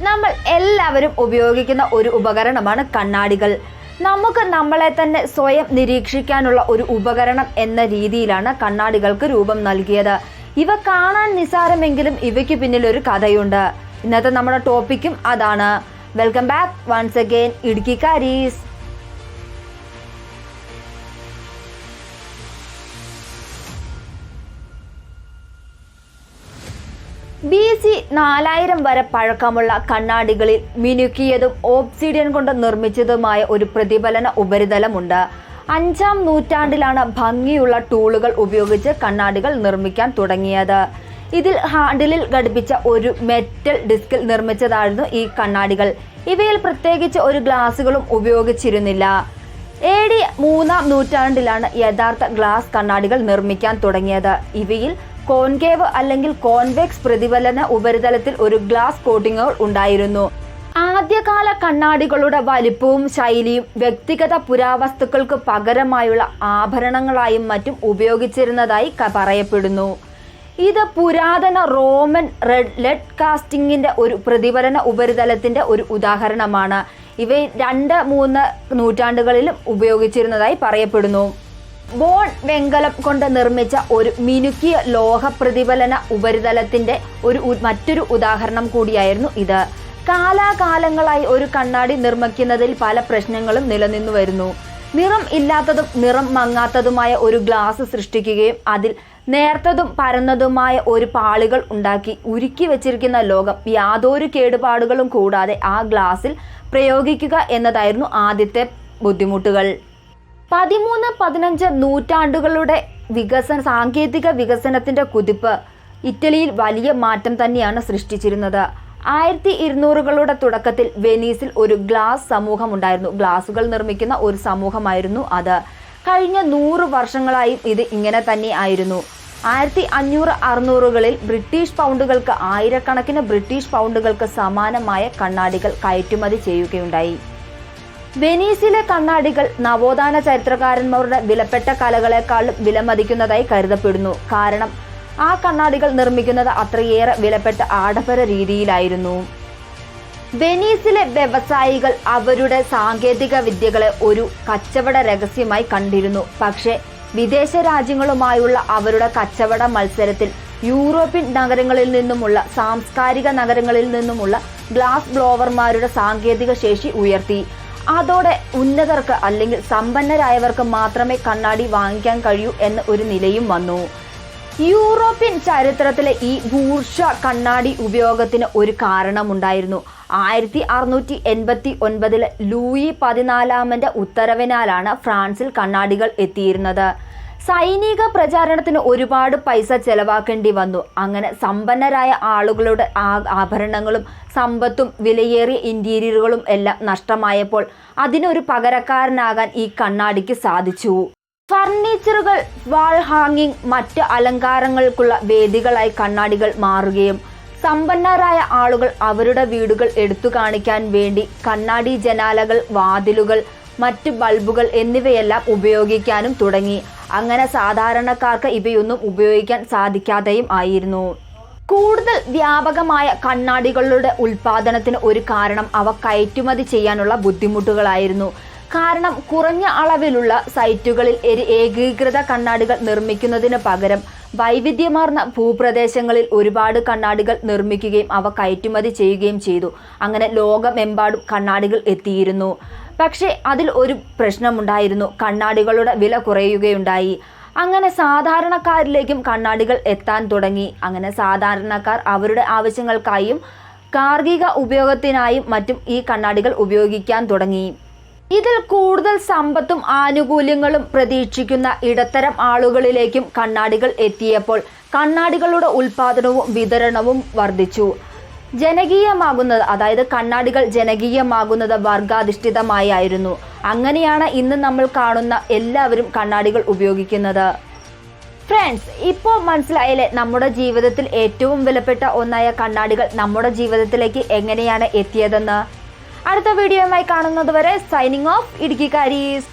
നമ്മൾ എല്ലാവരും ഉപയോഗിക്കുന്ന ഒരു ഉപകരണമാണ് കണ്ണാടികൾ. നമുക്ക് നമ്മളെ തന്നെ സ്വയം നിരീക്ഷിക്കാനുള്ള ഒരു ഉപകരണം എന്ന രീതിയിലാണ് കണ്ണാടികൾക്ക് രൂപം നൽകിയത്. ഇവ കാണാൻ നിസ്സാരമെങ്കിലും ഇവയ്ക്ക് പിന്നിൽ ഒരു കഥയുണ്ട്. ഇന്നത്തെ നമ്മുടെ ടോപ്പിക്കും അതാണ്. വെൽക്കം ബാക്ക് വൺസ് അഗൈൻ ഇടുക്കിക്കാരീസ്. BC 4000 വരെ പഴക്കമുള്ള കണ്ണാടികളിൽ മിനുക്കിയതും ഓബ്സിഡിയൻ കൊണ്ട് നിർമ്മിച്ചതുമായ ഒരു പ്രതിഫലന ഉപരിതലമുണ്ട്. 5ാം നൂറ്റാണ്ടിലാണ് ഭംഗിയുള്ള ടൂളുകൾ ഉപയോഗിച്ച് കണ്ണാടികൾ നിർമ്മിക്കാൻ തുടങ്ങിയത്. ഇതിൽ ഹാൻഡിലിൽ ഘടിപ്പിച്ച ഒരു മെറ്റൽ ഡിസ്കിൽ നിർമ്മിച്ചതായിരുന്നു ഈ കണ്ണാടികൾ. ഇവയിൽ പ്രത്യേകിച്ച് ഒരു ഗ്ലാസുകളും ഉപയോഗിച്ചിരുന്നില്ല. AD 3ാം നൂറ്റാണ്ടിലാണ് യഥാർത്ഥ ഗ്ലാസ് കണ്ണാടികൾ നിർമ്മിക്കാൻ തുടങ്ങിയത്. ഇവയിൽ കോൺകേവ് അല്ലെങ്കിൽ കോൺവെക്സ് പ്രതിഫലന ഉപരിതലത്തിൽ ഒരു ഗ്ലാസ് കോട്ടിങ്ങുകൾ ഉണ്ടായിരുന്നു. ആദ്യകാല കണ്ണാടികളുടെ വലിപ്പവും ശൈലിയും വ്യക്തിഗത പുരാവസ്തുക്കൾക്ക് പകരമായുള്ള ആഭരണങ്ങളായും മറ്റും ഉപയോഗിച്ചിരുന്നതായി പറയപ്പെടുന്നു. ഇത് പുരാതന റോമൻ ലെഡ് കാസ്റ്റിംഗിന്റെ ഒരു പ്രതിഫലന ഉപരിതലത്തിന്റെ ഒരു ഉദാഹരണമാണ്. ഇവ 2-3 നൂറ്റാണ്ടുകളിലും ഉപയോഗിച്ചിരുന്നതായി പറയപ്പെടുന്നു. ബോൺ വെങ്കലം കൊണ്ട് നിർമ്മിച്ച ഒരു മിനുക്കിയ ലോഹ പ്രതിഫലന ഉപരിതലത്തിന്റെ മറ്റൊരു ഉദാഹരണം കൂടിയായിരുന്നു ഇത്. കാലാകാലങ്ങളായി ഒരു കണ്ണാടി നിർമ്മിക്കുന്നതിൽ പല പ്രശ്നങ്ങളും നിലനിന്നു വരുന്നു. നിറം ഇല്ലാത്തതും നിറം മങ്ങാത്തതുമായ ഒരു ഗ്ലാസ് സൃഷ്ടിക്കുകയും അതിൽ നേർത്തതും പരന്നതുമായ ഒരു പാളികൾ ഉണ്ടാക്കി ഉരുക്കി വെച്ചിരിക്കുന്ന ലോഹം യാതൊരു കേടുപാടുകളും കൂടാതെ ആ ഗ്ലാസിൽ പ്രയോഗിക്കുക എന്നതായിരുന്നു ആദ്യത്തെ ബുദ്ധിമുട്ടുകൾ. 13-15 നൂറ്റാണ്ടുകളുടെ സാങ്കേതിക വികസനത്തിന്റെ കുതിപ്പ് ഇറ്റലിയിൽ വലിയ മാറ്റം തന്നെയാണ് സൃഷ്ടിച്ചിരുന്നത്. 1200കളുടെ തുടക്കത്തിൽ വെനീസിൽ ഒരു ഗ്ലാസ് സമൂഹമുണ്ടായിരുന്നു. ഗ്ലാസുകൾ നിർമ്മിക്കുന്ന ഒരു സമൂഹമായിരുന്നു അത്. കഴിഞ്ഞ 100 വർഷങ്ങളായും ഇത് ഇങ്ങനെ തന്നെ ആയിരുന്നു. 1500-600കളിൽ ബ്രിട്ടീഷ് പൗണ്ടുകൾക്ക് ആയിരക്കണക്കിന് ബ്രിട്ടീഷ് പൗണ്ടുകൾക്ക് സമാനമായ കണ്ണാടികൾ കയറ്റുമതി ചെയ്യുകയുണ്ടായി. വെനീസിലെ കണ്ണാടികൾ നവോത്ഥാന ചരിത്രകാരന്മാരുടെ വിലപ്പെട്ട കലകളെക്കാളും വിലമതിക്കുന്നതായി കരുതപ്പെടുന്നു. കാരണം ആ കണ്ണാടികൾ നിർമ്മിക്കുന്നത് അത്രയേറെ വിലപ്പെട്ട ആഡംബര രീതിയിലായിരുന്നു. വെനീസിലെ വ്യവസായികൾ അവരുടെ സാങ്കേതിക വിദ്യകളെ ഒരു കച്ചവട രഹസ്യമായി കണ്ടിരുന്നു. പക്ഷേ വിദേശ രാജ്യങ്ങളുമായുള്ള അവരുടെ കച്ചവട മത്സരത്തിൽ യൂറോപ്യൻ നഗരങ്ങളിൽ നിന്നുമുള്ള സാംസ്കാരിക നഗരങ്ങളിൽ നിന്നുമുള്ള ഗ്ലാസ് ബ്ലോവർമാരുടെ സാങ്കേതിക ശേഷി ഉയർത്തി. അതോടെ ഉന്നതർക്ക് അല്ലെങ്കിൽ സമ്പന്നരായവർക്ക് മാത്രമേ കണ്ണാടി വാങ്ങിക്കാൻ കഴിയൂ എന്ന ഒരു നിലയും വന്നു. യൂറോപ്യൻ ചരിത്രത്തിലെ ഈ ബൂർഷ്വ കണ്ണാടി ഉപയോഗത്തിന് ഒരു കാരണമുണ്ടായിരുന്നു. 1689 ലൂയി 14 ഉത്തരവിനാലാണ് ഫ്രാൻസിൽ കണ്ണാടികൾ എത്തിയിരുന്നത്. സൈനിക പ്രചാരണത്തിന് ഒരുപാട് പൈസ ചെലവാക്കേണ്ടി വന്നു. അങ്ങനെ സമ്പന്നരായ ആളുകളുടെ ആഭരണങ്ങളും സമ്പത്തും വിലയേറിയ ഇന്റീരിയറുകളും എല്ലാം നഷ്ടമായപ്പോൾ അതിനൊരു പകരക്കാരനാകാൻ ഈ കണ്ണാടിക്ക് സാധിച്ചു. ഫർണിച്ചറുകൾ, വാൾ ഹാങ്ങിങ്, മറ്റ് അലങ്കാരങ്ങൾക്കുള്ള വേദികളായി കണ്ണാടികൾ മാറുകയും സമ്പന്നരായ ആളുകൾ അവരുടെ വീടുകൾ എടുത്തു കാണിക്കാൻ വേണ്ടി കണ്ണാടി ജനാലകൾ, വാതിലുകൾ, മറ്റ് ബൾബുകൾ എന്നിവയെല്ലാം ഉപയോഗിക്കാനും തുടങ്ങി. അങ്ങനെ സാധാരണക്കാർക്ക് ഇവയൊന്നും ഉപയോഗിക്കാൻ സാധിക്കാതെയും ആയിരുന്നു. കൂടുതൽ വ്യാപകമായ കണ്ണാടികളുടെ ഉൽപാദനത്തിന് ഒരു കാരണം അവ കയറ്റുമതി ചെയ്യാനുള്ള ബുദ്ധിമുട്ടുകളായിരുന്നു. കാരണം കുറഞ്ഞ അളവിലുള്ള സൈറ്റുകളിൽ ഏകീകൃത കണ്ണാടികൾ നിർമ്മിക്കുന്നതിന് പകരം വൈവിധ്യമാർന്ന ഭൂപ്രദേശങ്ങളിൽ ഒരുപാട് കണ്ണാടികൾ നിർമ്മിക്കുകയും അവ കയറ്റുമതി ചെയ്യുകയും ചെയ്തു. അങ്ങനെ ലോകമെമ്പാടും കണ്ണാടികൾ എത്തിയിരുന്നു. പക്ഷേ അതിൽ ഒരു പ്രശ്നമുണ്ടായിരുന്നു. കണ്ണാടികളുടെ വില കുറയുകയുണ്ടായി. അങ്ങനെ സാധാരണക്കാരിലേക്കും കണ്ണാടികൾ എത്താൻ തുടങ്ങി. അങ്ങനെ സാധാരണക്കാർ അവരുടെ ആവശ്യങ്ങൾക്കായും ഗാർഹിക ഉപയോഗത്തിനായും മറ്റും ഈ കണ്ണാടികൾ ഉപയോഗിക്കാൻ തുടങ്ങി. ഇതിൽ കൂടുതൽ സമ്പത്തും ആനുകൂല്യങ്ങളും പ്രതീക്ഷിക്കുന്ന ഇടത്തരം ആളുകളിലേക്കും കണ്ണാടികൾ എത്തിയപ്പോൾ കണ്ണാടികളുടെ ഉൽപാദനവും വിതരണവും വർദ്ധിച്ചു. അതായത് കണ്ണാടികൾ ജനകീയമാകുന്നത് വർഗാധിഷ്ഠിതമായിരുന്നു. അങ്ങനെയാണ് ഇന്ന് നമ്മൾ കാണുന്ന എല്ലാവരും കണ്ണാടികൾ ഉപയോഗിക്കുന്നത്. ഫ്രണ്ട്സ്, ഇപ്പോൾ മനസ്സിലായില്ലേ നമ്മുടെ ജീവിതത്തിൽ ഏറ്റവും വിലപ്പെട്ട ഒന്നായ കണ്ണാടികൾ നമ്മുടെ ജീവിതത്തിലേക്ക് എങ്ങനെയാണ് എത്തിയതെന്ന്. അടുത്ത വീഡിയോയുമായി കാണുന്നത് വരെ സൈനിങ് ഓഫ് ഇടുക്കിക്കാരീസ്.